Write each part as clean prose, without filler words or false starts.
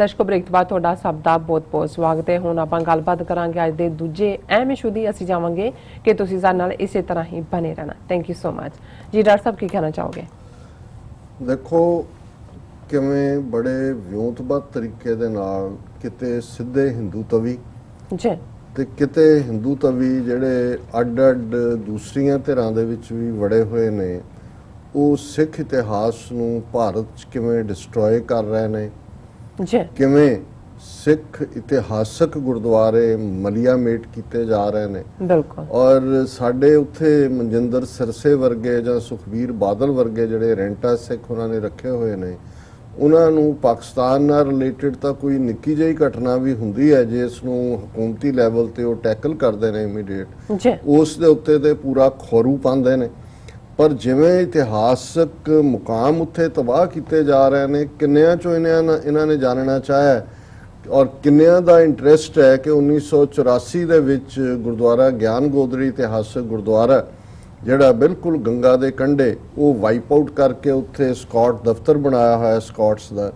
ਦਰਸ਼ਕੋ break ਤੋਂ ਬਾਅਦ ਤੁਹਾਡਾ ਸਭ ਦਾ ਬਹੁਤ-ਬਹੁਤ ਸਵਾਗਤ ਹੈ। ਹੁਣ ਆਪਾਂ ਗੱਲਬਾਤ ਕਰਾਂਗੇ ਅੱਜ ਦੇ ਦੂਜੇ ਅਹਿਮ ਇਸ਼ੂ ਦੀ। ਅਸੀਂ ਜਾਵਾਂਗੇ ਕਿ ਤੁਸੀਂ ਸਾਡੇ ਨਾਲ ਇਸੇ ਤਰ੍ਹਾਂ ਹੀ ਬਣੇ ਰਹਿਣਾ। Thank you so much ji. Doctor साहब की कहना चाहोगे? देखो किवें बड़े ਵਿਉਂਤਬੱਧ ਤਰੀਕੇ ਦੇ ਨਾਲ ਕਿਤੇ ਸਿੱਧੇ ਹਿੰਦੂ ਤਵੀ ਜੀ ਤੇ ਕਿਤੇ ਹਿੰਦੂ ਤਵੀ ਜਿਹੜੇ ਅੱਡ-ਅੱਡ ਦੂਸਰੀਆਂ ਧਿਰਾਂ ਦੇ ਵਿੱਚ ਵੀ ਵੜੇ ਹੋਏ ਨੇ, ਉਹ ਸਿੱਖ ਇਤਿਹਾਸ ਨੂੰ ਭਾਰਤ 'ਚ ਕਿਵੇਂ ਡਿਸਟਰੋਏ ਕਰ ਰਹੇ ਨੇ, ਕਿਵੇਂ ਸਿੱਖ ਇਤਿਹਾਸਕ ਗੁਰਦੁਆਰੇ ਮਲੀਆਮੇਟ ਕੀਤੇ ਜਾ ਰਹੇ ਨੇ। ਬਿਲਕੁਲ। ਔਰ ਸਾਡੇ ਉੱਥੇ ਮਨਜਿੰਦਰ ਸਿਰਸੇ ਵਰਗੇ ਜਾਂ ਸੁਖਬੀਰ ਬਾਦਲ ਵਰਗੇ ਜਿਹੜੇ ਰੈਂਟਾ ਸਿੱਖ ਉਹਨਾਂ ਨੇ ਰੱਖੇ ਹੋਏ ਨੇ, ਉਹਨਾਂ ਨੂੰ ਪਾਕਿਸਤਾਨ ਨਾਲ ਰਿਲੇਟਡ ਤਾਂ ਕੋਈ ਨਿੱਕੀ ਜਿਹੀ ਘਟਨਾ ਵੀ ਹੁੰਦੀ ਹੈ ਜਿਸ ਨੂੰ ਹਕੂਮਤੀ ਲੈਵਲ ਤੇ ਉਹ ਟੈਕਲ ਕਰਦੇ ਨੇ ਇਮੀਡੀਏਟ, ਉਸ ਦੇ ਉੱਤੇ ਤੇ ਪੂਰਾ ਖੌਰੂ ਪਾਉਂਦੇ ਨੇ। ਪਰ ਜਿਵੇਂ ਇਤਿਹਾਸਕ ਮੁਕਾਮ ਉੱਥੇ ਤਬਾਹ ਕੀਤੇ ਜਾ ਰਹੇ ਨੇ, ਕਿੰਨਿਆਂ ਚੋਂ ਇਹਨਾਂ ਨੇ ਜਾਣਨਾ ਚਾਹਿਆ ਔਰ ਕਿੰਨਿਆਂ ਦਾ ਇੰਟਰਸਟ ਹੈ ਕਿ 1984 ਦੇ ਵਿੱਚ ਗੁਰਦੁਆਰਾ ਗਿਆਨ ਗੋਦੜੀ ਇਤਿਹਾਸਕ ਗੁਰਦੁਆਰਾ ਜਿਹੜਾ ਬਿਲਕੁਲ ਗੰਗਾ ਦੇ ਕੰਢੇ, ਉਹ ਵਾਈਪ ਆਊਟ ਕਰਕੇ ਉੱਥੇ ਸਕਾਟ ਦਫ਼ਤਰ ਬਣਾਇਆ ਹੋਇਆ ਸਕਾਟਸ ਦਾ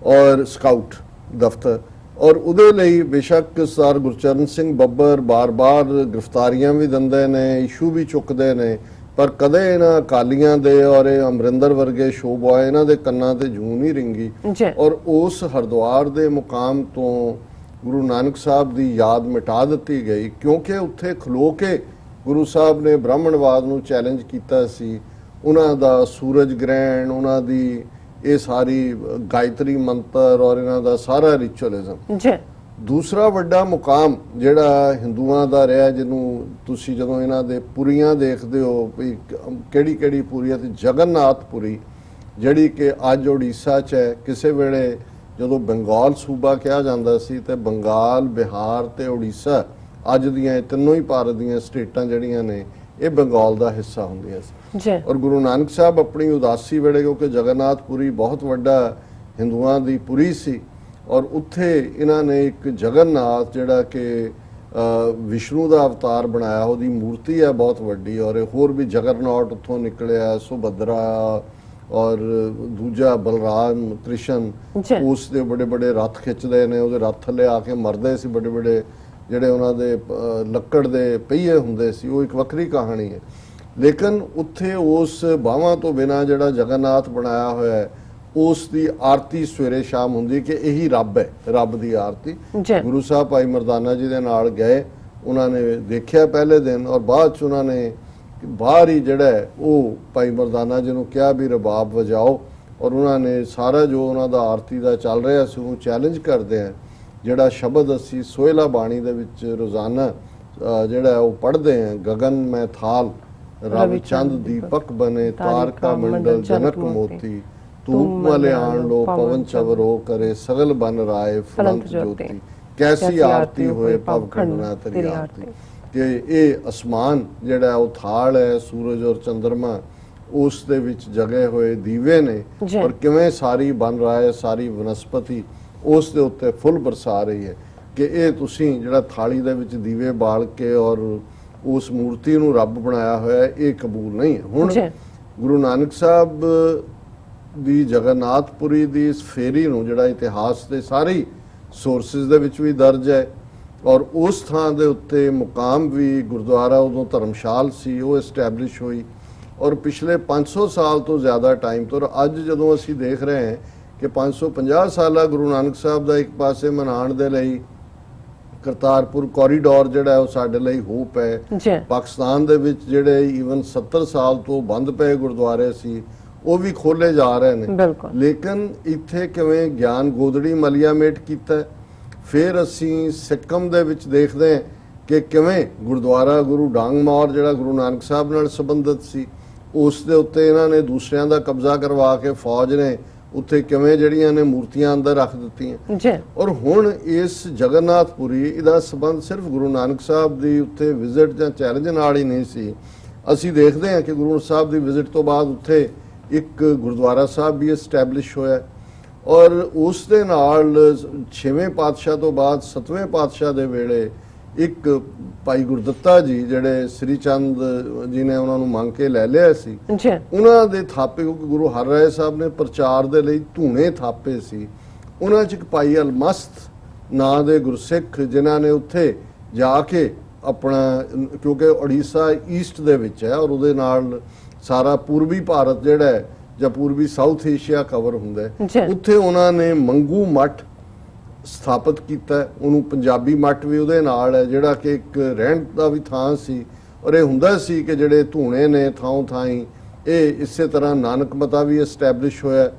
ਔਰ ਸਕਾਊਟ ਦਫ਼ਤਰ, ਔਰ ਉਹਦੇ ਲਈ ਬੇਸ਼ੱਕ ਸਰ ਗੁਰਚਰਨ ਸਿੰਘ ਬੱਬਰ ਬਾਰ-ਬਾਰ ਗ੍ਰਿਫਤਾਰੀਆਂ ਵੀ ਦਿੰਦੇ ਨੇ, ਇਸ਼ੂ ਵੀ ਚੁੱਕਦੇ ਨੇ, ਪਰ ਕਦੇ ਇਹਨਾਂ ਅਕਾਲੀਆਂ ਦੇ ਔਰ ਇਹ ਅਮਰਿੰਦਰ ਵਰਗੇ ਸ਼ੋ ਬॉय ਇਹਨਾਂ ਦੇ ਕੰਨਾਂ ਤੇ ਜੂੰ ਨਹੀਂ ਰਿੰਗੀ। ਔਰ ਉਸ ਹਰਿਦੁਆਰ ਦੇ ਮੁਕਾਮ ਤੋਂ ਗੁਰੂ ਨਾਨਕ ਸਾਹਿਬ ਦੀ ਯਾਦ ਮਿਟਾ ਦਿੱਤੀ ਗਈ, ਕਿਉਂਕਿ ਉੱਥੇ ਖਲੋ ਕੇ ਗੁਰੂ ਸਾਹਿਬ ਨੇ ਬ੍ਰਾਹਮਣਵਾਦ ਨੂੰ ਚੈਲੰਜ ਕੀਤਾ ਸੀ। ਉਹਨਾਂ ਦਾ ਸੂਰਜ ਗ੍ਰਹਿਣ, ਉਹਨਾਂ ਦੀ ਇਹ ਸਾਰੀ ਗਾਇਤਰੀ ਮੰਤਰ ਔਰ ਇਹਨਾਂ ਦਾ ਸਾਰਾ ਰਿਚੁਅਲਿਜ਼ਮ। ਦੂਸਰਾ ਵੱਡਾ ਮੁਕਾਮ ਜਿਹੜਾ ਹਿੰਦੂਆਂ ਦਾ ਰਿਹਾ, ਜਿਹਨੂੰ ਤੁਸੀਂ ਜਦੋਂ ਇਹਨਾਂ ਦੇ ਪੁਰੀਆਂ ਦੇਖਦੇ ਹੋ ਵੀ ਕਿਹੜੀ ਕਿਹੜੀ ਪੁਰੀ ਹੈ, ਤੇ ਜਗਨਨਾਥ ਪੁਰੀ ਜਿਹੜੀ ਕਿ ਅੱਜ ਉੜੀਸਾ 'ਚ ਹੈ। ਕਿਸੇ ਵੇਲੇ ਜਦੋਂ ਬੰਗਾਲ ਸੂਬਾ ਕਿਹਾ ਜਾਂਦਾ ਸੀ, ਤੇ ਬੰਗਾਲ, ਬਿਹਾਰ ਤੇ ਉੜੀਸਾ ਅੱਜ ਦੀਆਂ ਤਿੰਨੋਂ ਹੀ ਭਾਰਤ ਦੀਆਂ ਸਟੇਟਾਂ ਜਿਹੜੀਆਂ ਨੇ ਇਹ ਬੰਗਾਲ ਦਾ ਹਿੱਸਾ ਹੁੰਦੀਆਂ ਸੀ। ਔਰ ਗੁਰੂ ਨਾਨਕ ਸਾਹਿਬ ਆਪਣੀ ਉਦਾਸੀ ਵੇਲੇ, ਕਿਉਂਕਿ ਜਗਨਨਾਥ ਪੁਰੀ ਬਹੁਤ ਵੱਡਾ ਹਿੰਦੂਆਂ ਦੀ ਪੁਰੀ ਸੀ, ਔਰ ਉੱਥੇ ਇਹਨਾਂ ਨੇ ਇੱਕ ਜਗਨਨਾਥ ਜਿਹੜਾ ਕਿ ਵਿਸ਼ਨੂੰ ਦਾ ਅਵਤਾਰ ਬਣਾਇਆ, ਉਹਦੀ ਮੂਰਤੀ ਹੈ ਬਹੁਤ ਵੱਡੀ, ਔਰ ਹੋਰ ਵੀ ਜਗਰਨੌਟ ਉੱਥੋਂ ਨਿਕਲਿਆ, ਸੁਭਦਰਾ ਔਰ ਦੂਜਾ ਬਲਰਾਮ ਕ੍ਰਿਸ਼ਨ, ਉਸ ਦੇ ਬੜੇ ਬੜੇ ਰੱਥ ਖਿੱਚਦੇ ਨੇ, ਉਹਦੇ ਰੱਥ ਥੱਲੇ ਆ ਕੇ ਮਰਦੇ ਸੀ ਬੜੇ ਬੜੇ ਜਿਹੜੇ ਉਹਨਾਂ ਦੇ ਲੱਕੜ ਦੇ ਪਹੀਏ ਹੁੰਦੇ ਸੀ। ਉਹ ਇੱਕ ਵੱਖਰੀ ਕਹਾਣੀ ਹੈ। ਲੇਕਿਨ ਉੱਥੇ ਉਸ ਬਾਹਾਂ ਤੋਂ ਬਿਨਾਂ ਜਿਹੜਾ ਜਗਨਨਾਥ ਬਣਾਇਆ ਹੋਇਆ ਹੈ, ਉਸ ਦੀ ਆਰਤੀ ਸਵੇਰੇ ਸ਼ਾਮ ਹੁੰਦੀ ਕਿ ਇਹੀ ਰੱਬ ਹੈ, ਰੱਬ ਦੀ ਆਰਤੀ। ਗੁਰੂ ਸਾਹਿਬ ਭਾਈ ਮਰਦਾਨਾ ਜੀ ਦੇ ਨਾਲ ਗਏ, ਉਹਨਾਂ ਨੇ ਦੇਖਿਆ ਪਹਿਲੇ ਦਿਨ, ਔਰ ਬਾਅਦ 'ਚ ਉਹਨਾਂ ਨੇ ਬਾਹਰ ਹੀ ਜਿਹੜਾ ਉਹ ਭਾਈ ਮਰਦਾਨਾ ਜੀ ਨੂੰ ਕਿਹਾ ਵੀ ਰਬਾਬ ਵਜਾਓ, ਔਰ ਉਹਨਾਂ ਨੇ ਸਾਰਾ ਜੋ ਉਹਨਾਂ ਦਾ ਆਰਤੀ ਦਾ ਚੱਲ ਰਿਹਾ ਸੀ ਉਹਨੂੰ ਚੈਲੰਜ ਕਰਦੇ ਆ। ਜਿਹੜਾ ਸ਼ਬਦ ਅਸੀਂ ਸੋਹਿਲਾ ਬਾਣੀ ਦੇ ਵਿੱਚ ਰੋਜ਼ਾਨਾ ਜਿਹੜਾ ਉਹ ਪੜ੍ਹਦੇ ਹਾਂ, ਗगन में थाल रवि चंद दीपक बने तारका मंडल जनक मोती धूप मल्याण लो पवन चवरो करे सगल बन राय फुलंत ज्योति कैसी आरती होए पव खंडना तेरी आरती। कि ਇਹ ਅਸਮਾਨ ਜਿਹੜਾ ਉਹ ਥਾਲ ਹੈ, ਸੂਰਜ ਔਰ ਚੰਦਰਮਾ ਉਸ ਦੇ ਵਿੱਚ ਜਗੇ ਹੋਏ ਦੀਵੇ ਨੇ, ਔਰ ਕਿਵੇਂ ਸਾਰੀ ਬਨ ਰਹਾ ਹੈ, ਸਾਰੀ ਵਨਸਪਤੀ ਉਸ ਦੇ ਉੱਤੇ ਫੁੱਲ ਬਰਸਾ ਰਹੀ ਹੈ। ਕਿ ਇਹ ਤੁਸੀਂ ਜਿਹੜਾ ਥਾਲੀ ਦੇ ਵਿੱਚ ਦੀਵੇ ਬਾਲ ਕੇ ਔਰ ਉਸ ਮੂਰਤੀ ਨੂੰ ਰੱਬ ਬਣਾਇਆ ਹੋਇਆ, ਇਹ ਕਬੂਲ ਨਹੀਂ ਹੈ। ਹੁਣ ਗੁਰੂ ਨਾਨਕ ਸਾਹਿਬ ਦੀ ਜਗਨਨਾਥਪੁਰੀ ਦੀ ਇਸ ਫੇਰੀ ਨੂੰ, ਜਿਹੜਾ ਇਤਿਹਾਸ ਦੇ ਸਾਰੇ ਸੋਰਸਿਸ ਦੇ ਵਿੱਚ ਵੀ ਦਰਜ ਹੈ, ਔਰ ਉਸ ਥਾਂ ਦੇ ਉੱਤੇ ਮੁਕਾਮ ਵੀ ਗੁਰਦੁਆਰਾ ਉਦੋਂ ਧਰਮਸ਼ਾਲ ਸੀ, ਉਹ ਐਸਟੈਬਲਿਸ਼ ਹੋਈ। ਔਰ ਪਿਛਲੇ 500 ਸਾਲ ਤੋਂ ਜ਼ਿਆਦਾ ਟਾਈਮ ਤੋਂ ਅੱਜ ਜਦੋਂ ਅਸੀਂ ਦੇਖ ਰਹੇ ਹਾਂ ਕਿ 550 ਸਾਲਾ ਗੁਰੂ ਨਾਨਕ ਸਾਹਿਬ ਦਾ ਇੱਕ ਪਾਸੇ ਮਨਾਉਣ ਦੇ ਲਈ ਕਰਤਾਰਪੁਰ ਕੋਰੀਡੋਰ ਜਿਹੜਾ ਉਹ ਸਾਡੇ ਲਈ ਹੋਪ ਹੈ। ਪਾਕਿਸਤਾਨ ਦੇ ਵਿੱਚ ਜਿਹੜੇ ਈਵਨ 70 ਸਾਲ ਤੋਂ ਬੰਦ ਪਏ ਗੁਰਦੁਆਰੇ ਸੀ, ਉਹ ਵੀ ਖੋਲੇ ਜਾ ਰਹੇ ਨੇ। ਲੇਕਿਨ ਇੱਥੇ ਕਿਵੇਂ ਗਿਆਨ ਗੋਦੜੀ ਮਲੀਆਮੇਟ ਕੀਤਾ। ਫਿਰ ਅਸੀਂ ਸਿੱਕਮ ਦੇ ਵਿੱਚ ਦੇਖਦੇ ਹਾਂ ਕਿ ਕਿਵੇਂ ਗੁਰਦੁਆਰਾ ਗੁਰੂ ਡਾਂਗਮਾਰ ਜਿਹੜਾ ਗੁਰੂ ਨਾਨਕ ਸਾਹਿਬ ਨਾਲ ਸੰਬੰਧਿਤ ਸੀ, ਉਸ ਦੇ ਉੱਤੇ ਇਹਨਾਂ ਨੇ ਦੂਸਰਿਆਂ ਦਾ ਕਬਜ਼ਾ ਕਰਵਾ ਕੇ ਫੌਜ ਨੇ ਉੱਥੇ ਕਿਵੇਂ ਜਿਹੜੀਆਂ ਨੇ ਮੂਰਤੀਆਂ ਅੰਦਰ ਰੱਖ ਦਿੱਤੀਆਂ। ਔਰ ਹੁਣ ਇਸ ਜਗਨਨਾਥਪੁਰੀ ਇਹਦਾ ਸੰਬੰਧ ਸਿਰਫ ਗੁਰੂ ਨਾਨਕ ਸਾਹਿਬ ਦੀ ਉੱਥੇ ਵਿਜ਼ਿਟ ਜਾਂ ਚੈਲੰਜ ਨਾਲ ਹੀ ਨਹੀਂ ਸੀ। ਅਸੀਂ ਦੇਖਦੇ ਹਾਂ ਕਿ ਗੁਰੂ ਸਾਹਿਬ ਦੀ ਵਿਜ਼ਿਟ ਤੋਂ ਬਾਅਦ ਉੱਥੇ ਇੱਕ ਗੁਰਦੁਆਰਾ ਸਾਹਿਬ ਵੀ ਐਸਟੈਬਲਿਸ਼ ਹੋਇਆ, ਔਰ ਉਸ ਦੇ ਨਾਲ 6ਵੇਂ ਪਾਤਸ਼ਾਹ ਤੋਂ ਬਾਅਦ 7ਵੇਂ ਪਾਤਸ਼ਾਹ ਦੇ ਵੇਲੇ ਇੱਕ ਭਾਈ ਗੁਰਦੱਤਾ ਜੀ ਜਿਹੜੇ ਸ੍ਰੀ ਚੰਦ ਜੀ ਨੇ ਉਹਨਾਂ ਨੂੰ ਮੰਗ ਕੇ ਲੈ ਲਿਆ ਸੀ, ਉਹਨਾਂ ਦੇ ਥਾਪੇ, ਕਿਉਂਕਿ ਗੁਰੂ ਹਰਿਰਾਏ ਸਾਹਿਬ ਨੇ ਪ੍ਰਚਾਰ ਦੇ ਲਈ ਧੂਣੇ ਥਾਪੇ ਸੀ, ਉਹਨਾਂ 'ਚ ਇੱਕ ਭਾਈ ਅਲਮਸਤ ਨਾਂ ਦੇ ਗੁਰਸਿੱਖ ਜਿਨ੍ਹਾਂ ਨੇ ਉੱਥੇ ਜਾ ਕੇ ਆਪਣਾ, ਕਿਉਂਕਿ ਉੜੀਸਾ ਈਸਟ ਦੇ ਵਿੱਚ ਹੈ ਔਰ ਉਹਦੇ ਨਾਲ ਸਾਰਾ ਪੂਰਬੀ ਭਾਰਤ ਜਿਹੜਾ ਹੈ ਜਾਂ ਪੂਰਬੀ ਸਾਊਥ ਏਸ਼ੀਆ ਕਵਰ ਹੁੰਦਾ ਹੈ, ਉੱਥੇ ਉਹਨਾਂ ਨੇ ਮੰਗੂ ਮੱਠ ਸਥਾਪਿਤ ਕੀਤਾ। ਉਹਨੂੰ ਪੰਜਾਬੀ ਮੱਠ ਵੀ ਉਹਦੇ ਨਾਲ ਹੈ, ਜਿਹੜਾ ਕਿ ਇੱਕ ਰਹਿਣ ਦਾ ਵੀ ਥਾਂ ਸੀ। ਔਰ ਇਹ ਹੁੰਦਾ ਸੀ ਕਿ ਜਿਹੜੇ ਧੂਣੇ ਨੇ ਥਾਂ ਥਾਈਂ, ਇਹ ਇਸੇ ਤਰ੍ਹਾਂ ਨਾਨਕ ਮਤਾ ਵੀ ਐਸਟੈਬਲਿਸ਼ ਹੋਇਆ।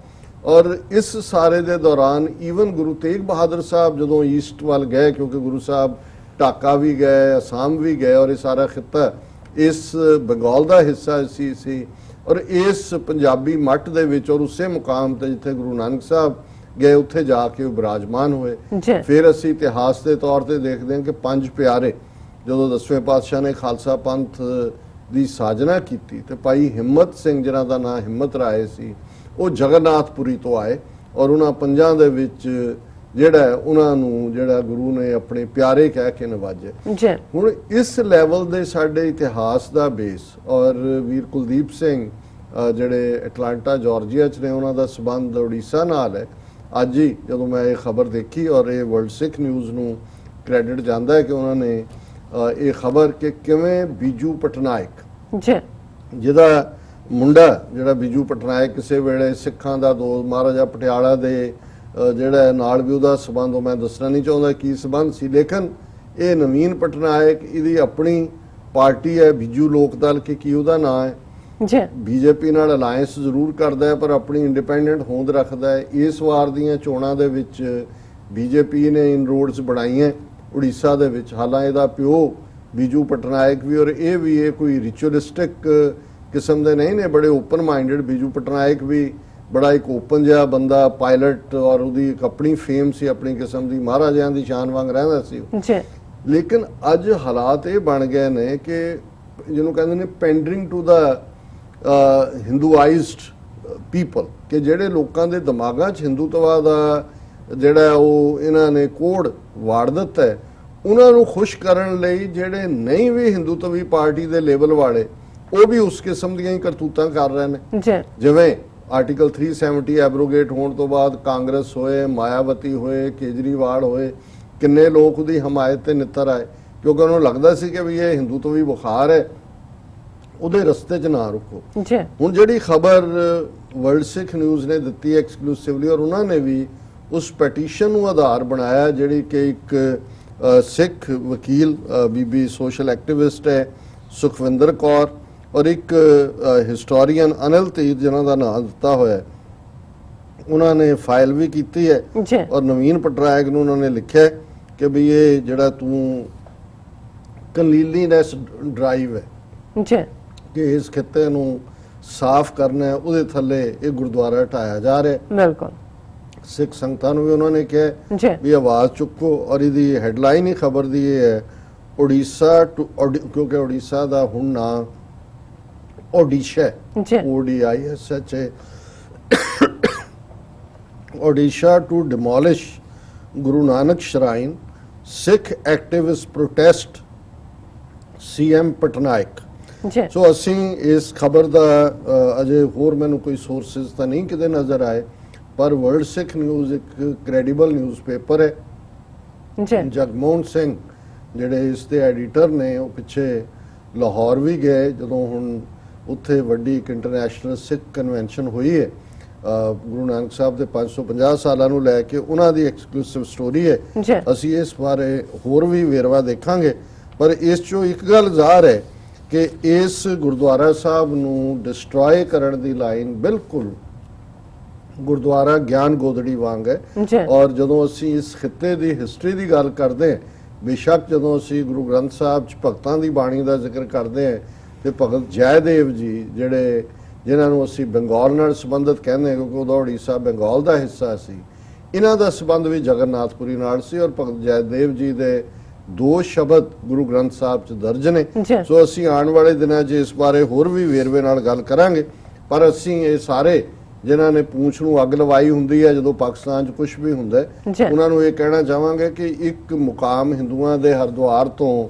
ਔਰ ਇਸ ਸਾਰੇ ਦੇ ਦੌਰਾਨ ਈਵਨ ਗੁਰੂ ਤੇਗ ਬਹਾਦਰ ਸਾਹਿਬ ਜਦੋਂ ਈਸਟ ਵੱਲ ਗਏ, ਕਿਉਂਕਿ ਗੁਰੂ ਸਾਹਿਬ ਢਾਕਾ ਵੀ ਗਏ, ਅਸਾਮ ਵੀ ਗਏ, ਔਰ ਇਹ ਸਾਰਾ ਖਿੱਤਾ ਇਸ ਬੰਗਾਲ ਦਾ ਹਿੱਸਾ ਸੀ। ਔਰ ਇਸ ਪੰਜਾਬੀ ਮੱਠ ਦੇ ਵਿੱਚ ਔਰ ਉਸੇ ਮੁਕਾਮ ਤੇ ਜਿੱਥੇ ਗੁਰੂ ਨਾਨਕ ਸਾਹਿਬ ਗਏ ਉੱਥੇ ਜਾ ਕੇ ਉਹ ਬਿਰਾਜਮਾਨ ਹੋਏ। ਫਿਰ ਅਸੀਂ ਇਤਿਹਾਸ ਦੇ ਤੌਰ ਤੇ ਦੇਖਦੇ ਹਾਂ ਕਿ ਪੰਜ ਪਿਆਰੇ ਜਦੋਂ 10ਵੇਂ ਪਾਤਸ਼ਾਹ ਨੇ ਖਾਲਸਾ ਪੰਥ ਦੀ ਸਾਜਨਾ ਕੀਤੀ ਤੇ ਭਾਈ ਹਿੰਮਤ ਸਿੰਘ, ਜਿਨ੍ਹਾਂ ਦਾ ਨਾਂ ਹਿੰਮਤ ਰਾਏ ਸੀ, ਉਹ ਜਗਨਨਾਥਪੁਰੀ ਤੋਂ ਆਏ ਔਰ ਉਹਨਾਂ ਪੰਜਾਂ ਦੇ ਵਿੱਚ ਜਿਹੜਾ ਉਹਨਾਂ ਨੂੰ ਜਿਹੜਾ ਗੁਰੂ ਨੇ ਆਪਣੇ ਪਿਆਰੇ ਕਹਿ ਕੇ ਨਵਾਜਿਆ। ਹੁਣ ਇਸ ਲੈਵਲ ਦੇ ਸਾਡੇ ਇਤਿਹਾਸ ਦਾ ਬੇਸ, ਔਰ ਵੀਰ ਕੁਲਦੀਪ ਸਿੰਘ ਜਿਹੜੇ ਐਟਲਾਂਟਾ ਜਾਰਜੀਆ 'ਚ ਨੇ, ਉਹਨਾਂ ਦਾ ਸਬੰਧ ਉੜੀਸਾ ਨਾਲ ਹੈ। ਅੱਜ ਹੀ ਜਦੋਂ ਮੈਂ ਇਹ ਖਬਰ ਦੇਖੀ, ਔਰ ਇਹ ਵਰਲਡ ਸਿੱਖ ਨਿਊਜ਼ ਨੂੰ ਕ੍ਰੈਡਿਟ ਜਾਂਦਾ ਹੈ ਕਿ ਉਹਨਾਂ ਨੇ ਇਹ ਖਬਰ ਕਿ ਕਿਵੇਂ ਬੀਜੂ ਪਟਨਾਇਕ, ਜਿਹਦਾ ਮੁੰਡਾ ਜਿਹੜਾ ਬੀਜੂ ਪਟਨਾਇਕ ਕਿਸੇ ਵੇਲੇ ਸਿੱਖਾਂ ਦਾ ਦੋਸਤ, ਮਹਾਰਾਜਾ ਪਟਿਆਲਾ ਦੇ ਜਿਹੜਾ ਨਾਲ ਵੀ ਉਹਦਾ ਸਬੰਧ, ਉਹ ਮੈਂ ਦੱਸਣਾ ਨਹੀਂ ਚਾਹੁੰਦਾ ਕੀ ਸਬੰਧ ਸੀ, ਲੇਕਿਨ ਇਹ ਨਵੀਨ ਪਟਨਾਇਕ, ਇਹਦੀ ਆਪਣੀ ਪਾਰਟੀ ਹੈ ਬੀਜੂ ਲੋਕ ਦਲ, ਕਿ ਕੀ ਉਹਦਾ ਨਾਂ ਹੈ, ਬੀਜੇਪੀ ਨਾਲ ਅਲਾਇੰਸ ਜ਼ਰੂਰ ਕਰਦਾ ਹੈ ਪਰ ਆਪਣੀ ਇੰਡੀਪੈਂਡੈਂਟ ਹੋਂਦ ਰੱਖਦਾ ਹੈ। ਇਸ ਵਾਰ ਦੀਆਂ ਚੋਣਾਂ ਦੇ ਵਿੱਚ ਬੀਜੇਪੀ ਨੇ ਇਨਰੋਡਸ ਬਣਾਈਆਂ ਉੜੀਸਾ ਦੇ ਵਿੱਚ। ਹਾਲਾਂਕਿ ਇਹਦਾ ਪਿਓ ਬੀਜੂ ਪਟਨਾਇਕ ਵੀ ਔਰ ਇਹ ਵੀ ਇਹ ਕੋਈ ਰਿਚੁਅਲਿਸਟਿਕ ਕਿਸਮ ਦੇ ਨਹੀਂ ਨੇ, ਬੜੇ ਓਪਨ ਮਾਈਂਡਡ। ਬੀਜੂ ਪਟਨਾਇਕ ਵੀ ਬੜਾ ਇੱਕ ਓਪਨ ਜਿਹਾ ਬੰਦਾ, ਪਾਇਲਟ, ਔਰ ਉਹਦੀ ਇੱਕ ਆਪਣੀ ਫੇਮ ਸੀ, ਆਪਣੀ ਕਿਸਮ ਦੀ, ਮਹਾਰਾਜਿਆਂ ਦੀ ਸ਼ਾਨ ਵਾਂਗ ਰਹਿੰਦਾ ਸੀ। ਲੇਕਿਨ ਅੱਜ ਹਾਲਾਤ ਇਹ ਬਣ ਗਏ ਨੇ ਕਿ ਜਿਹਨੂੰ ਕਹਿੰਦੇ ਨੇ ਪੈਂਡਰਿੰਗ ਟੂ ਦਾ ਹਿੰਦੂਆਈਜ਼ਡ ਪੀਪਲ, ਕਿ ਜਿਹੜੇ ਲੋਕਾਂ ਦੇ ਦਿਮਾਗਾਂ 'ਚ ਹਿੰਦੂਤਵਾ ਦਾ ਜਿਹੜਾ ਉਹ ਇਹਨਾਂ ਨੇ ਕੋਡ ਵਾੜ ਦਿੱਤਾ ਹੈ, ਉਹਨਾਂ ਨੂੰ ਖੁਸ਼ ਕਰਨ ਲਈ ਜਿਹੜੇ ਨਹੀਂ ਵੀ ਹਿੰਦੂਤਵੀ ਪਾਰਟੀ ਦੇ ਲੇਬਲ ਵਾਲੇ, ਉਹ ਵੀ ਉਸ ਕਿਸਮ ਦੀਆਂ ਹੀ ਕਰਤੂਤਾਂ ਕਰ ਰਹੇ ਨੇ। ਜਿਵੇਂ ਆਰਟੀਕਲ 370 ਐਬਰੋਗੇਟ ਹੋਣ ਤੋਂ ਬਾਅਦ ਕਾਂਗਰਸ ਹੋਏ, ਮਾਇਆਵਤੀ ਹੋਏ, ਕੇਜਰੀਵਾਲ ਹੋਏ, ਕਿੰਨੇ ਲੋਕ ਉਹਦੀ ਹਮਾਇਤ ਤੇ ਨਿੱਤਰ ਆਏ, ਕਿਉਂਕਿ ਉਹਨਾਂ ਨੂੰ ਲੱਗਦਾ ਸੀ ਕਿ ਵੀ ਇਹ ਹਿੰਦੂਤਵੀ ਬੁਖਾਰ ਹੈ, ਉਹਦੇ ਰਸਤੇ 'ਚ ਨਾ ਰੁਕੋ। ਹੁਣ ਜਿਹੜੀ ਖਬਰ ਵਰਲਡ ਸਿੱਖ ਨਿਊਜ਼ ਨੇ ਦਿੱਤੀ ਹੈ ਐਕਸਕਲੂਸਿਵਲੀ, ਔਰ ਉਹਨਾਂ ਨੇ ਵੀ ਉਸ ਪੈਟੀਸ਼ਨ ਨੂੰ ਆਧਾਰ ਬਣਾਇਆ ਜਿਹੜੀ ਕਿ ਇੱਕ ਸਿੱਖ ਵਕੀਲ ਬੀਬੀ ਸੋਸ਼ਲ ਐਕਟਿਵਿਸਟ ਹੈ ਸੁਖਵਿੰਦਰ ਕੌਰ, ਔਰ ਇੱਕ ਹਿਸਟੋਰੀਅਨ ਅਨਿਲ ਤੀਰ ਜਿਨ੍ਹਾਂ ਦਾ ਨਾਮ ਦਿੱਤਾ ਹੋਇਆ, ਉਹਨਾਂ ਨੇ ਫਾਈਲ ਵੀ ਕੀਤੀ ਹੈ। ਔਰ ਨਵੀਨ ਪਟਨਾਇਕ ਨੂੰ ਉਹਨਾਂ ਨੇ ਲਿਖਿਆ ਕਿ ਵੀ ਇਹ ਜਿਹੜਾ ਤੂੰ ਕਲੀਨਲੀਨੈਸ ਡਰਾਈਵ ਹੈ ਕਿ ਇਸ ਖਿੱਤੇ ਨੂੰ ਸਾਫ਼ ਕਰਨਾ ਹੈ, ਉਹਦੇ ਥੱਲੇ ਇਹ ਗੁਰਦੁਆਰਾ ਢਾਇਆ ਜਾ ਰਿਹਾ। ਬਿਲਕੁਲ ਸਿੱਖ ਸੰਗਤਾਂ ਨੂੰ ਵੀ ਉਹਨਾਂ ਨੇ ਕਿਹਾ ਵੀ ਆਵਾਜ਼ ਚੁੱਕੋ। ਔਰ ਇਹਦੀ ਹੈਡਲਾਈਨ ਹੀ ਖਬਰ ਦੀ ਇਹ ਹੈ, ਉੜੀਸਾ ਟੂ, ਕਿਉਂਕਿ ਉੜੀਸਾ ਦਾ ਹੁਣ ਨਾਂ Odisha, ODISHA, Odisha to demolish Guru Nanak Shrine, Sikh activists protest CM Patnaik। ਸੋ ਅਸੀਂ ਇਸ ਖਬਰ ਦਾ ਅਜੇ ਹੋਰ ਮੈਨੂੰ ਕੋਈ ਸੋਰਸਿਸ ਤਾਂ ਨਹੀਂ ਕਿਤੇ ਨਜ਼ਰ ਆਏ, ਪਰ ਵਰਲਡ ਸਿੱਖ ਨਿਊਜ਼ ਇੱਕ ਕ੍ਰੈਡੀਬਲ ਨਿਊਜ਼ਪੇਪਰ ਹੈ। ਜਗਮੋਹਨ ਸਿੰਘ ਜਿਹੜੇ ਇਸ ਦੇ ਐਡੀਟਰ ਨੇ, ਉਹ ਪਿੱਛੇ ਲਾਹੌਰ ਵੀ ਗਏ ਜਦੋਂ ਹੁਣ ਉੱਥੇ ਵੱਡੀ ਇੱਕ ਇੰਟਰਨੈਸ਼ਨਲ ਸਿੱਖ ਕਨਵੈਨਸ਼ਨ ਹੋਈ ਹੈ ਗੁਰੂ ਨਾਨਕ ਸਾਹਿਬ ਦੇ 550 ਸਾਲਾਂ ਨੂੰ ਲੈ ਕੇ, ਉਹਨਾਂ ਦੀ ਐਕਸਕਲੂਸਿਵ ਸਟੋਰੀ ਹੈ। ਅਸੀਂ ਇਸ ਬਾਰੇ ਹੋਰ ਵੀ ਵੇਰਵਾ ਦੇਖਾਂਗੇ, ਪਰ ਇਸ 'ਚੋਂ ਇੱਕ ਗੱਲ ਜ਼ਾਹਰ ਹੈ ਕਿ ਇਸ ਗੁਰਦੁਆਰਾ ਸਾਹਿਬ ਨੂੰ ਡਿਸਟਰੋਏ ਕਰਨ ਦੀ ਲਾਈਨ ਬਿਲਕੁਲ ਗੁਰਦੁਆਰਾ ਗਿਆਨ ਗੋਦੜੀ ਵਾਂਗ ਹੈ। ਔਰ ਜਦੋਂ ਅਸੀਂ ਇਸ ਖਿੱਤੇ ਦੀ ਹਿਸਟਰੀ ਦੀ ਗੱਲ ਕਰਦੇ ਹਾਂ, ਬੇਸ਼ੱਕ ਜਦੋਂ ਅਸੀਂ ਗੁਰੂ ਗ੍ਰੰਥ ਸਾਹਿਬ 'ਚ ਭਗਤਾਂ ਦੀ ਬਾਣੀ ਦਾ ਜ਼ਿਕਰ ਕਰਦੇ ਹਾਂ ਤੇ ਭਗਤ ਜੈਦੇਵ ਜੀ ਜਿਨ੍ਹਾਂ ਨੂੰ ਅਸੀਂ ਬੰਗਾਲ ਨਾਲ ਸੰਬੰਧਿਤ ਕਹਿੰਦੇ, ਕਿਉਂਕਿ ਉਹਦਾ ਉੜੀਸਾ ਬੰਗਾਲ ਦਾ ਹਿੱਸਾ ਸੀ, ਇਹਨਾਂ ਦਾ ਸੰਬੰਧ ਵੀ ਜਗਨਨਾਥਪੁਰੀ ਨਾਲ ਸੀ। ਔਰ ਭਗਤ ਜੈਦੇਵ ਜੀ ਦੇ 2 ਸ਼ਬਦ ਗੁਰੂ ਗ੍ਰੰਥ ਸਾਹਿਬ 'ਚ ਦਰਜ ਨੇ। ਸੋ ਅਸੀਂ ਆਉਣ ਵਾਲੇ ਦਿਨਾਂ 'ਚ ਇਸ ਬਾਰੇ ਹੋਰ ਵੀ ਵੇਰਵੇ ਨਾਲ ਗੱਲ ਕਰਾਂਗੇ, ਪਰ ਅਸੀਂ ਇਹ ਸਾਰੇ ਜਿਨ੍ਹਾਂ ਨੇ ਪੂੰਛ ਨੂੰ ਅੱਗ ਲਵਾਈ ਹੁੰਦੀ ਹੈ ਜਦੋਂ ਪਾਕਿਸਤਾਨ 'ਚ ਕੁਝ ਵੀ ਹੁੰਦਾ, ਉਹਨਾਂ ਨੂੰ ਇਹ ਕਹਿਣਾ ਚਾਹਾਂਗੇ ਕਿ ਇੱਕ ਮੁਕਾਮ ਹਿੰਦੂਆਂ ਦੇ ਹਰਦੁਆਰ ਤੋਂ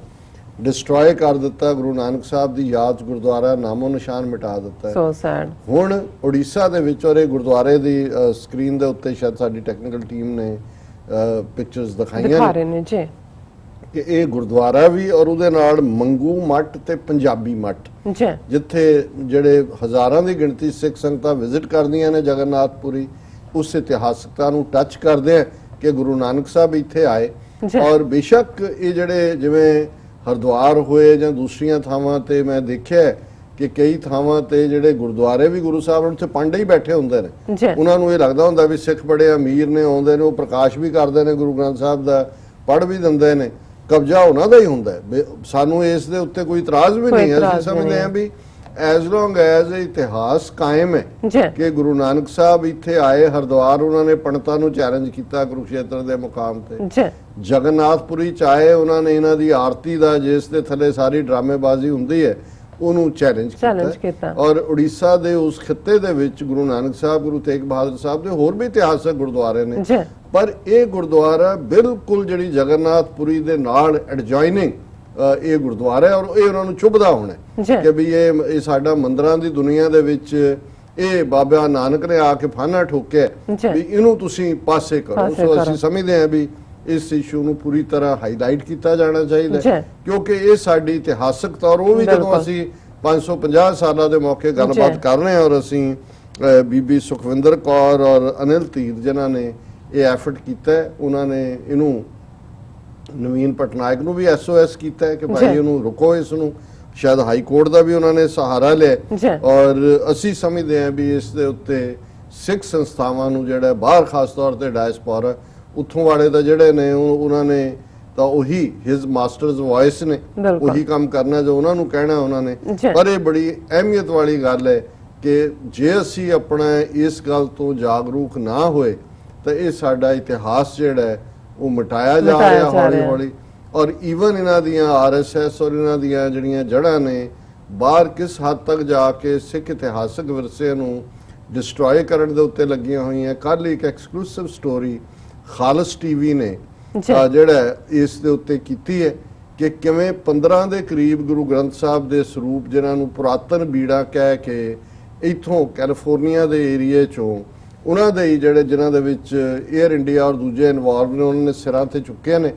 ਡਿਸਟਰੋਏ ਕਰ ਦਿੱਤਾ, ਗੁਰੂ ਨਾਨਕ ਸਾਹਿਬ ਦੀ ਯਾਦ 'ਚ ਗੁਰਦੁਆਰਾ ਨਾਮੋ ਨਿਸ਼ਾਨ ਮਿਟਾ ਦਿੱਤਾ। So sad. ਹੁਣ ਉੜੀਸਾ ਦੇ ਵਿੱਚ ਔਰ ਇਹ ਗੁਰਦੁਆਰੇ ਦੀ ਸਕਰੀਨ ਦੇ ਉੱਤੇ ਸ਼ਾਇਦ ਸਾਡੀ ਟੈਕਨੀਕਲ ਟੀਮ ਨੇ ਪਿਕਚਰਸ ਦਿਖਾਈਆਂ ਨੇ ਜੀ ਕਿ ਇਹ ਗੁਰਦੁਆਰਾ ਵੀ ਔਰ ਉਹਦੇ ਨਾਲ ਮੰਗੂ ਮੱਠ ਤੇ ਪੰਜਾਬੀ ਮੱਠ ਜਿੱਥੇ ਜਿਹੜੇ ਹਜ਼ਾਰਾਂ ਦੀ ਗਿਣਤੀ ਸਿੱਖ ਸੰਗਤਾਂ ਵਿਜ਼ਿਟ ਕਰਦੀਆਂ ਨੇ ਜਗਨਨਾਥਪੁਰੀ, ਉਸ ਇਤਿਹਾਸਕਤਾ ਨੂੰ ਟੱਚ ਕਰਦੇ ਆ ਕਿ ਗੁਰੂ ਨਾਨਕ ਸਾਹਿਬ ਇੱਥੇ ਆਏ। ਔਰ ਬੇਸ਼ੱਕ ਇਹ ਜਿਹੜੇ ਜਿਵੇਂ ਹਰਿਦੁਆਰ ਹੋਏ ਜਾਂ ਦੂਸਰੀਆਂ ਥਾਵਾਂ ਤੇ ਮੈਂ ਦੇਖਿਆ ਕਿ ਕਈ ਥਾਵਾਂ ਤੇ ਜਿਹੜੇ ਗੁਰਦੁਆਰੇ ਵੀ ਗੁਰੂ ਸਾਹਿਬ ਉੱਥੇ ਪਾਂਡੇ ਹੀ ਬੈਠੇ ਹੁੰਦੇ ਨੇ, ਉਹਨਾਂ ਨੂੰ ਇਹ ਲੱਗਦਾ ਹੁੰਦਾ ਵੀ ਸਿੱਖ ਬੜੇ ਅਮੀਰ ਨੇ, ਆਉਂਦੇ ਨੇ, ਉਹ ਪ੍ਰਕਾਸ਼ ਵੀ ਕਰਦੇ ਨੇ ਗੁਰੂ ਗ੍ਰੰਥ ਸਾਹਿਬ ਦਾ, ਪੜ੍ਹ ਵੀ ਦਿੰਦੇ ਨੇ, ਕਬਜ਼ਾ ਉਹਨਾਂ ਦਾ ਹੀ ਹੁੰਦਾ ਹੈ। ਸਾਨੂੰ ਇਸ ਦੇ ਉੱਤੇ ਕੋਈ ਇਤਰਾਜ਼ ਵੀ ਨਹੀਂ ਹੈ, ਅਸੀਂ ਸਮਝਦੇ ਹਾਂ ਵੀ ਐਜ਼ ਲੌਂਗ ਐਜ਼ ਇਤਿਹਾਸ ਕਾਇਮ ਹੈ ਕਿ ਗੁਰੂ ਨਾਨਕ ਸਾਹਿਬ ਇੱਥੇ ਆਏ ਹਰਿਦੁਆਰ, ਉਹਨਾਂ ਨੇ ਪੰਡਤਾਂ ਨੂੰ ਚੈਲੰਜ ਕੀਤਾ ਕੁਰੂਕਸ਼ੇਤਰ ਦੇ ਮੁਕਾਮ ਤੇ, ਜਗਨਨਾਥਪੁਰੀ ਚ ਆਏ, ਉਹਨਾਂ ਨੇ ਇਹਨਾਂ ਦੀ ਆਰਤੀ ਦਾ ਜਿਸ ਦੇ ਥੱਲੇ ਸਾਰੀ ਡਰਾਮੇਬਾਜ਼ੀ ਹੁੰਦੀ ਹੈ ਉਹਨੂੰ ਚੈਲੰਜ ਕੀਤਾ। ਔਰ ਉੜੀਸਾ ਦੇ ਉਸ ਖਿੱਤੇ ਦੇ ਵਿੱਚ ਗੁਰੂ ਨਾਨਕ ਸਾਹਿਬ, ਗੁਰੂ ਤੇਗ ਬਹਾਦਰ ਸਾਹਿਬ ਦੇ ਹੋਰ ਵੀ ਇਤਿਹਾਸਕ ਗੁਰਦੁਆਰੇ ਨੇ, ਪਰ ਇਹ ਗੁਰਦੁਆਰਾ ਬਿਲਕੁਲ ਜਿਹੜੀ ਜਗਨਨਾਥਪੁਰੀ ਦੇ ਨਾਲ ਐਡਜੋਇਨਿੰਗ ਇਹ ਗੁਰਦੁਆਰਾ ਹੈ ਔਰ ਇਹ ਉਹਨਾਂ ਨੂੰ ਚੁਭਦਾ ਹੋਣਾ ਕਿ ਵੀ ਇਹ ਸਾਡਾ ਮੰਦਰਾਂ ਦੀ ਦੁਨੀਆ ਦੇ ਵਿੱਚ ਇਹ ਬਾਬਾ ਨਾਨਕ ਨੇ ਆ ਕੇ ਫਾਨਾ ਠੋਕਿਆ ਵੀ ਇਹਨੂੰ ਤੁਸੀਂ ਪਾਸੇ ਕਰੋ। ਸੋ ਅਸੀਂ ਸਮਝਦੇ ਹਾਂ ਵੀ ਇਸ ਇਸ਼ੂ ਨੂੰ ਪੂਰੀ ਤਰ੍ਹਾਂ ਹਾਈਲਾਈਟ ਕੀਤਾ ਜਾਣਾ ਚਾਹੀਦਾ ਕਿਉਂਕਿ ਇਹ ਸਾਡੀ ਇਤਿਹਾਸਕ ਤੌਰ ਉਹ ਵੀ ਜਦੋਂ ਅਸੀਂ 550 ਸਾਲਾਂ ਦੇ ਮੌਕੇ ਗੱਲਬਾਤ ਕਰ ਰਹੇ ਹਾਂ ਔਰ ਅਸੀਂ ਬੀਬੀ ਸੁਖਵਿੰਦਰ ਕੌਰ ਔਰ ਅਨਿਲ ਧੀਰ ਜਿਨ੍ਹਾਂ ਨੇ ਇਹ ਐਫਰਟ ਕੀਤਾ, ਉਹਨਾਂ ਨੇ ਇਹਨੂੰ ਨਵੀਨ ਪਟਨਾਇਕ ਨੂੰ ਵੀ SOS ਕੀਤਾ ਹੈ ਕਿ ਭਾਈ ਇਹਨੂੰ ਰੁਕੋ, ਇਸ ਨੂੰ ਸ਼ਾਇਦ ਹਾਈ ਕੋਰਟ ਦਾ ਵੀ ਉਹਨਾਂ ਨੇ ਸਹਾਰਾ ਲਿਆ। ਔਰ ਅਸੀਂ ਸਮਝਦੇ ਹਾਂ ਵੀ ਇਸ ਦੇ ਉੱਤੇ ਸਿੱਖ ਸੰਸਥਾਵਾਂ ਨੂੰ ਜਿਹੜਾ ਬਾਹਰ ਖਾਸ ਤੌਰ ਤੇ ਡਾਇਸਪੋਰਾ ਉੱਥੋਂ ਵਾਲੇ ਦਾ ਜਿਹੜੇ ਨੇ ਉਹਨਾਂ ਨੇ ਤਾਂ ਉਹੀ ਹਿਜ਼ ਮਾਸਟਰਸ ਵੌਇਸ ਨੇ, ਉਹੀ ਕੰਮ ਕਰਨਾ ਜੋ ਉਹਨਾਂ ਨੂੰ ਕਹਿਣਾ ਉਹਨਾਂ ਨੇ। ਪਰ ਇਹ ਬੜੀ ਅਹਿਮੀਅਤ ਵਾਲੀ ਗੱਲ ਹੈ ਕਿ ਜੇ ਅਸੀਂ ਆਪਣਾ ਇਸ ਗੱਲ ਤੋਂ ਜਾਗਰੂਕ ਨਾ ਹੋਏ ਤਾਂ ਇਹ ਸਾਡਾ ਇਤਿਹਾਸ ਜਿਹੜਾ ਹੈ ਉਹ ਮਿਟਾਇਆ ਜਾ ਰਿਹਾ ਹੌਲੀ ਹੌਲੀ। ਔਰ ਈਵਨ ਇਹਨਾਂ ਦੀਆਂ RSS ਔਰ ਇਹਨਾਂ ਦੀਆਂ ਜਿਹੜੀਆਂ ਜੜ੍ਹਾਂ ਨੇ ਬਾਹਰ ਕਿਸ ਹੱਦ ਤੱਕ ਜਾ ਕੇ ਸਿੱਖ ਇਤਿਹਾਸਕ ਵਿਰਸੇ ਨੂੰ ਡਿਸਟਰੋਏ ਕਰਨ ਦੇ ਉੱਤੇ ਲੱਗੀਆਂ ਹੋਈਆਂ। ਕੱਲ੍ਹ ਇੱਕ ਐਕਸਕਲੂਸਿਵ ਸਟੋਰੀ ਖਾਲਸ TV ਨੇ ਜਿਹੜਾ ਇਸ ਦੇ ਉੱਤੇ ਕੀਤੀ ਹੈ ਕਿ ਕਿਵੇਂ 15 ਦੇ ਕਰੀਬ ਗੁਰੂ ਗ੍ਰੰਥ ਸਾਹਿਬ ਦੇ ਸਰੂਪ ਜਿਨ੍ਹਾਂ ਨੂੰ ਪੁਰਾਤਨ ਬੀੜਾ ਕਹਿ ਕੇ ਇੱਥੋਂ ਕੈਲੀਫੋਰਨੀਆ ਦੇ ਏਰੀਏ ਚੋਂ ਉਹਨਾਂ ਦੇ ਜਿਹੜੇ ਜਿਨ੍ਹਾਂ ਦੇ ਵਿੱਚ 에ਅਰ ਇੰਡੀਆ ਔਰ ਦੂਜੇ ਇਨਵੋਲਵ ਨੇ ਉਹਨਾਂ ਨੇ ਸਿਰਾਂ ਤੇ ਚੁੱਕੇ ਨੇ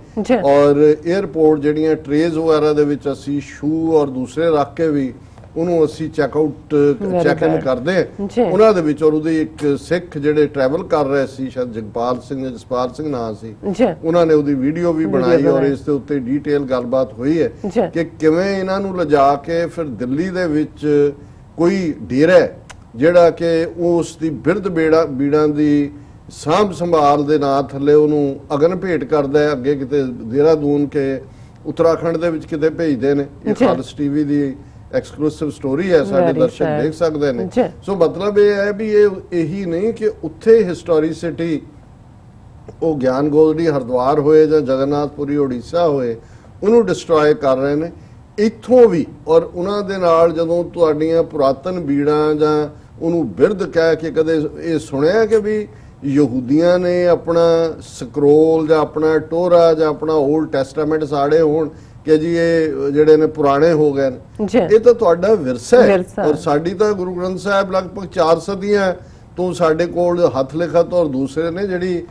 ਔਰ 에ਅਰਪੋਰਟ ਜਿਹੜੀਆਂ ਟਰੇਜ਼ ਵਗੈਰਾ ਦੇ ਵਿੱਚ ਅਸੀਂ ਸ਼ੂ ਔਰ ਦੂਸਰੇ ਰੱਖ ਕੇ ਵੀ ਉਹਨੂੰ ਅਸੀਂ ਚੈੱਕ ਇਨ ਕਰਦੇ ਹਾਂ ਉਹਨਾਂ ਦੇ ਵਿੱਚ। ਔਰ ਉਹਦੇ ਇੱਕ ਸਿੱਖ ਜਿਹੜੇ ਟਰੈਵਲ ਕਰ ਰਹੇ ਸੀ, ਸ਼ਾਇਦ ਜਗਪਾਲ ਸਿੰਘ ਜਾਂ ਜਸਪਾਲ ਸਿੰਘ ਨਾਂ ਸੀ, ਉਹਨਾਂ ਨੇ ਉਹਦੀ ਵੀਡੀਓ ਵੀ ਬਣਾਈ ਔਰ ਇਸ ਦੇ ਉੱਤੇ ਡੀਟੇਲ ਗੱਲਬਾਤ ਹੋਈ ਹੈ ਕਿ ਕਿਵੇਂ ਇਹਨਾਂ ਨੂੰ ਲਿਜਾ ਕੇ ਫਿਰ ਦਿੱਲੀ ਦੇ ਵਿੱਚ ਕੋਈ ਡੇਰਾ ਜਿਹੜਾ ਕਿ ਉਸ ਦੀ ਬਿਰਧ ਬੀੜਾਂ ਦੀ ਸਾਂਭ ਸੰਭਾਲ ਦੇ ਨਾਂ ਥੱਲੇ ਉਹਨੂੰ ਅਗਨ ਭੇਟ ਕਰਦਾ ਹੈ, ਅੱਗੇ ਕਿਤੇ ਦੇਹਰਾਦੂਨ ਕੇ ਉੱਤਰਾਖੰਡ ਦੇ ਵਿੱਚ ਕਿਤੇ ਭੇਜਦੇ ਨੇ। ਇਹ ਖਾਲਸ TV ਦੀ ਐਕਸਕਲੂਸਿਵ ਸਟੋਰੀ ਹੈ, ਸਾਡੇ ਦਰਸ਼ਕ ਦੇਖ ਸਕਦੇ ਨੇ। ਸੋ ਮਤਲਬ ਇਹ ਹੈ ਵੀ ਇਹੀ ਨਹੀਂ ਕਿ ਉੱਥੇ ਹਿਸਟੋਰੀਸਿਟੀ ਉਹ ਗਿਆਨ ਗੋਲਡੀ ਹਰਿਦੁਆਰ ਹੋਏ ਜਾਂ ਜਗਨਨਾਥਪੁਰੀ ਉੜੀਸਾ ਹੋਏ ਉਹਨੂੰ ਡਿਸਟਰੋਏ ਕਰ ਰਹੇ ਨੇ ਇੱਥੋਂ ਵੀ। ਔਰ ਉਹਨਾਂ ਦੇ ਨਾਲ ਜਦੋਂ ਤੁਹਾਡੀਆਂ ਪੁਰਾਤਨ ਬੀੜਾਂ ਜਾਂ ਉਹਨੂੰ ਬਿਰਧ ਕਹਿ ਕੇ ਕਦੇ ਇਹ ਸੁਣਿਆ ਕਿ ਵੀ ਯਹੂਦੀਆਂ ਨੇ ਆਪਣਾ ਸਕਰੋਲ ਜਾਂ ਆਪਣਾ ਟੋਰਾ ਜਾਂ ਆਪਣਾ ਓਲਡ ਟੈਸਟਾਮੈਂਟ ਸਾੜੇ ਹੋਣ ਕਿ ਜੀ ਇਹ ਜਿਹੜੇ ਨੇ ਪੁਰਾਣੇ ਹੋ ਗਏ ਨੇ? ਇਹ ਤਾਂ ਤੁਹਾਡਾ ਵਿਰਸਾ ਹੈ। ਔਰ ਸਾਡੀ ਤਾਂ ਗੁਰੂ ਗ੍ਰੰਥ ਸਾਹਿਬ ਲਗਭਗ 4 ਸਦੀਆਂ ਤੋਂ ਸਾਡੇ ਕੋਲ ਹੱਥ ਲਿਖਤ ਔਰ ਦੂਸਰੇ ਨੇ ਜਿਹੜੀ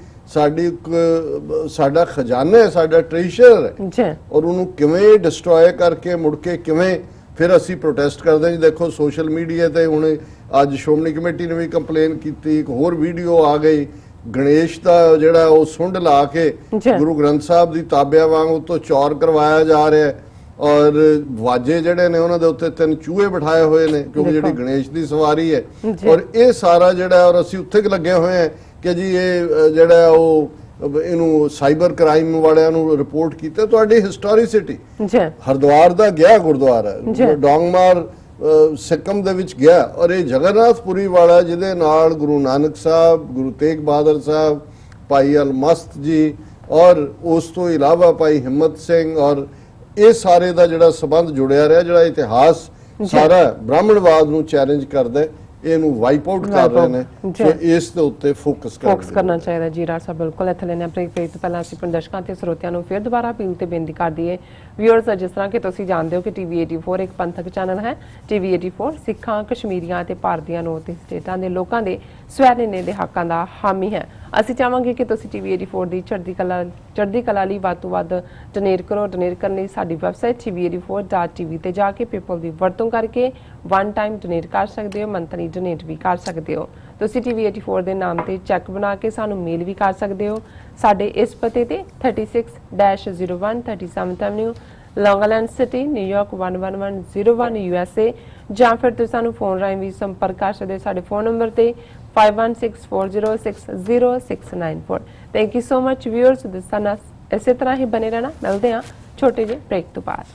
ਸਾਡਾ ਖਜ਼ਾਨਾ ਹੈ, ਸਾਡਾ ਟ੍ਰੈਜਰ ਹੈ। ਔਰ ਉਹਨੂੰ ਕਿਵੇਂ ਡਿਸਟਰੋਏ ਕਰਕੇ ਮੁੜ ਕੇ ਕਿਵੇਂ ਫਿਰ ਅਸੀਂ ਪ੍ਰੋਟੈਸਟ ਕਰਦੇ ਹਾਂ ਜੀ। ਦੇਖੋ ਸੋਸ਼ਲ ਮੀਡੀਆ ਤੇ ਹੁਣ ਅੱਜ ਸ਼੍ਰੋਮਣੀ ਕਮੇਟੀ ਨੇ ਵੀ ਕੰਪਲੇਨ ਕੀਤੀ, ਇੱਕ ਹੋਰ ਵੀਡੀਓ ਆ ਗਈ ਗਣੇਸ਼ ਦਾ ਜਿਹੜਾ ਉਹ ਸੁੰਡ ਲਾ ਕੇ ਗੁਰੂ ਗ੍ਰੰਥ ਸਾਹਿਬ ਦੀ ਤਾਬਿਆਂ ਵਾਂਗ ਉਤੋਂ ਚੌਰ ਕਰਵਾਇਆ ਜਾ ਰਿਹਾ ਔਰ ਵਾਜੇ ਜਿਹੜੇ ਨੇ ਉਹਨਾਂ ਦੇ ਉੱਤੇ 3 ਚੂਹੇ ਬਿਠਾਏ ਹੋਏ ਨੇ ਕਿਉਂਕਿ ਜਿਹੜੀ ਗਣੇਸ਼ ਦੀ ਸਵਾਰੀ ਹੈ। ਔਰ ਇਹ ਸਾਰਾ ਜਿਹੜਾ ਔਰ ਅਸੀਂ ਉੱਥੇ ਲੱਗੇ ਹੋਏ ਹਾਂ ਕਿ ਜੀ ਇਹ ਜਿਹੜਾ ਉਹ ਇਹਨੂੰ ਸਾਈਬਰ ਕ੍ਰਾਈਮ ਵਾਲਿਆਂ ਨੂੰ ਰਿਪੋਰਟ ਕੀਤਾ। ਤੁਹਾਡੀ ਹਿਸਟੋਰੀਸਿਟੀ ਹਰਿਦੁਆਰ ਦਾ ਗਿਆ ਗੁਰਦੁਆਰਾ ਡੋਂਗਮਾਰ ਸਿੱਕਮ ਦੇ ਵਿੱਚ ਗਿਆ ਔਰ ਇਹ ਜਗਨਨਾਥਪੁਰੀ ਵਾਲਾ ਜਿਹਦੇ ਨਾਲ ਗੁਰੂ ਨਾਨਕ ਸਾਹਿਬ, ਗੁਰੂ ਤੇਗ ਬਹਾਦਰ ਸਾਹਿਬ, ਭਾਈ ਅਲਮਸਤ ਜੀ ਔਰ ਉਸ ਤੋਂ ਇਲਾਵਾ ਭਾਈ ਹਿੰਮਤ ਸਿੰਘ ਔਰ ਇਹ ਸਾਰੇ ਦਾ ਜਿਹੜਾ ਸਬੰਧ ਜੁੜਿਆ ਰਿਹਾ, ਜਿਹੜਾ ਇਤਿਹਾਸ ਸਾਰਾ ਬ੍ਰਾਹਮਣਵਾਦ ਨੂੰ ਚੈਲੰਜ ਕਰਦਾ ਇਹਨੂੰ ਵਾਈਪ ਆਊਟ ਕਰ ਰਹੇ ਨੇ। ਸੋ ਇਸ ਦੇ ਉੱਤੇ ਫੋਕਸ ਕਰਨਾ ਚਾਹੀਦਾ ਜੀ। ਡਾਕਟਰ ਸਾਹਿਬ ਬਿਲਕੁਲ ਇੱਥੇ ਲੈਣੇ ਬ੍ਰੇਕ ਤੋਂ ਪਹਿਲਾਂ ਅਸੀਂ ਪ੍ਰਦਰਸ਼ਕਾਂ ਤੇ ਸਰੋਤਿਆਂ ਨੂੰ ਫਿਰ ਦੁਬਾਰਾ ਅਪੀਲ ਤੇ ਬੇਨਤੀ ਕਰ ਦਈਏ ਵਿਊਅਰਸ, ਜਿਸ ਤਰ੍ਹਾਂ ਕਿ ਤੁਸੀਂ ਜਾਣਦੇ ਹੋ ਕਿ ਟੀਵੀ 84 ਇੱਕ ਪੰਥਕ ਚੈਨਲ ਹੈ। ਟੀਵੀ 84 ਸਿੱਖਾਂ, ਕਸ਼ਮੀਰੀਆਂ ਤੇ ਭਾਰਤੀਆਂ ਨੌਰਥ ਸਟੇਟਾਂ ਦੇ ਲੋਕਾਂ ਦੇ ਸਵੈ-ਨਿਰਣੇ ਦੇ ਹੱਕਾਂ ਦਾ ਹਾਮੀ ਹੈ। ਅਸੀਂ ਚਾਹਾਂਗੇ ਕਿ ਤੁਸੀਂ ਟੀਵੀ 84 ਦੀ ਚੜ੍ਹਦੀ ਕਲਾ ਲਈ ਵੱਧ ਤੋਂ ਵੱਧ ਡੋਨੇਟ ਕਰੋ। ਡੋਨੇਟ ਕਰਨ ਲਈ ਸਾਡੀ ਵੈਬਸਾਈਟ tv84.tv ਤੇ ਜਾ ਕੇ ਪੇਪਲ ਦੀ ਵਰਤੋਂ ਕਰਕੇ ਵਨ ਟਾਈਮ ਡੋਨੇਟ ਕਰ ਸਕਦੇ ਹੋ, ਮੰਥਲੀ ਡੋਨੇਟ ਵੀ ਕਰ ਸਕਦੇ ਹੋ। ਤੁਸੀਂ ਟੀਵੀ 84 ਦੇ ਨਾਮ ਤੇ ਚੈੱਕ ਬਣਾ ਕੇ ਸਾਨੂੰ ਮੇਲ ਵੀ ਕਰ ਸਕਦੇ ਹੋ ਸਾਡੇ ਇਸ ਪਤੇ ਤੇ 36-01 37th ਐਵਨਿਊ, ਲੌਂਗ ਆਈਲੈਂਡ ਸਿਟੀ, ਨਿਊਯਾਰਕ 11101 USA, ਜਾਂ ਫਿਰ ਤੁਸੀਂ ਸਾਨੂੰ ਫੋਨ ਰਾਹੀਂ ਵੀ ਸੰਪਰਕ ਕਰ ਸਕਦੇ ਹੋ ਸਾਡੇ ਫੋਨ ਨੰਬਰ ਤੇ 5164060694। Thank you so much viewers, ਇਸੇ ਤਰ੍ਹਾਂ ਹੀ ਬਨੇ ਰਹਿਣਾ। ਮਿਲਦੇ ਹਾਂ ਛੋਟੇ ਜਿਹੇ ਬ੍ਰੇਕ ਤੋਂ ਬਾਅਦ।